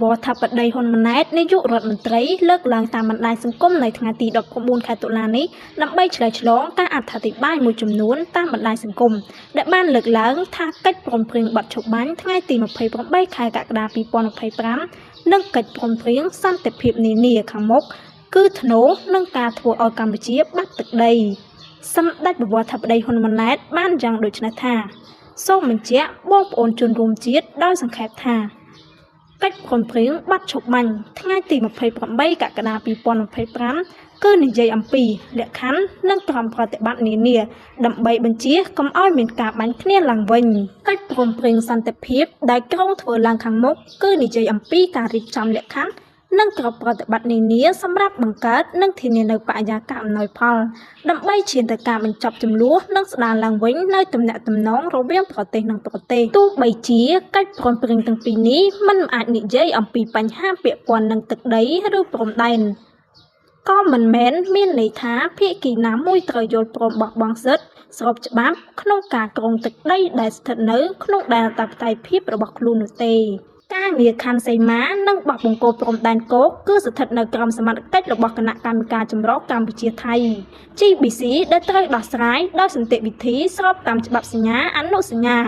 វរថាបតីហ៊ុនម៉ាណែតនាយករដ្ឋមន្ត្រីលើកឡើងតាមបណ្ដាញសង្គមនៅថ្ងៃទី19ខែតុលានេះដើម្បីឆ្លើយឆ្លងការអត្ថាធិប្បាយមួយចំនួនតាមបណ្ដាញសង្គមដែលបានលើកឡើងថាកិច្ចព្រមព្រៀងបទឈប់បាញ់ថ្ងៃទី28ខែកក្កដា2025និងកិច្ចព្រមព្រៀងសន្តិភាពនានាខាងមុខគឺធ្នូនឹងការធ្វើឲ្យកម្ពុជាបាត់ទឹកដីសម្ដេចបវរថាបតីហ៊ុនម៉ាណែតបានយ៉ាងដូចនេះថាសូមបញ្ជាក់បងប្អូនជនរួមជាតិដោយសង្ខេបថាកិច្ចព្រមព្រៀងបាត់ឈប់បាញ់ថ្ងៃទី28កក្កដា2025គឺនិយាយអំពីលក្ខខណ្ឌនិងក្រមប្រតិបត្តិនានាដើម្បីបញ្ជាកុំឲ្យមានការបាញ់គ្នាឡើងវិញកិច្ចព្រមព្រៀងសន្តិភាពដែលក្រុងធ្វើឡើងខាងមុខគឺនិយាយអំពីការរៀបចំលក្ខខណ្ឌនិងក្រមប្រតិបត្តិនានាសម្រាប់បង្កើតនិងធានានូវបរិយាកាសអំណោយផលដើម្បីឈានទៅការបញ្ចប់ជម្លោះនិងស្ដារឡើងវិញនៅទំនាក់ទំនងរវាងប្រទេសនិងប្រទេសទោះបីជាកិច្ចព្រមព្រៀងទាំងពីរនេះមិនអាចនិយាយអំពីបញ្ហាពាក់ព័ន្ធនឹងទឹកដីឬព្រំដែនក៏មិនមែនមានន័យថាភាគីណាមួយត្រូវយល់ព្រមបោះបង់សិទ្ធិស្របច្បាប់ក្នុងការគ្រងទឹកដីដែលស្ថិតនៅក្នុងដែនអធិបតេយ្យភាពរបស់ខ្លួននោះទេការងារខណ្ឌសីមានិងបោះបង្គោលព្រំដែនគោកគឺស្ថិតនៅក្រោមសមត្ថកិច្ចរបស់គណៈកម្មការចម្រុះកម្ពុជាថៃ GBC ដែលត្រូវដោះស្រាយដោយសន្តិវិធីស្របតាមច្បាប់សញ្ញាអនុសញ្ញា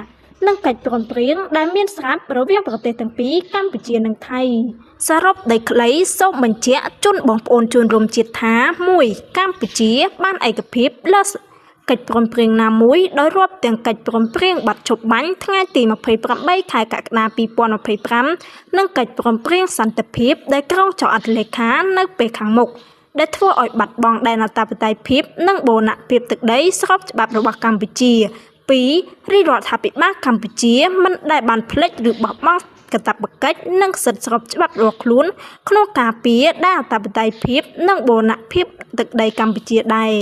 និងកិច្ចព្រមព្រៀងដែលមានស្រាប់រវាងប្រទេសទាំងពីរកម្ពុជានិងថៃសរុបដីក្តីសូមបញ្ជាក់ជូនបងប្អូនជនរួមជាតិថា1កម្ពុជាបានឯកភាពលើកិច្ចព្រមព្រៀងណាមួយដោយរាប់ទាំងកិច្ចព្រមព្រៀងបាត់ឈប់បាញ់ថ្ងៃទី28ខែកក្កដា2025និងកិច្ចព្រមព្រៀងសន្តិភាពដែលក្រុងចៅអន្តរលេខានៅពេលខាងមុខដែលធ្វើឲ្យបាត់បង់ដែនអធិបតេយ្យភាពនិងបូរណភាពទឹកដីស្របច្បាប់របស់កម្ពុជា2រាជរដ្ឋាភិបាលកម្ពុជាមិនដែលបានភ្លេចឬបោះបង់កាតព្វកិច្ចនិងសិទ្ធិស្របច្បាប់របស់ខ្លួនក្នុងការពារដែនអធិបតេយ្យភាពនិងបូរណភាពទឹកដីកម្ពុជាដែរ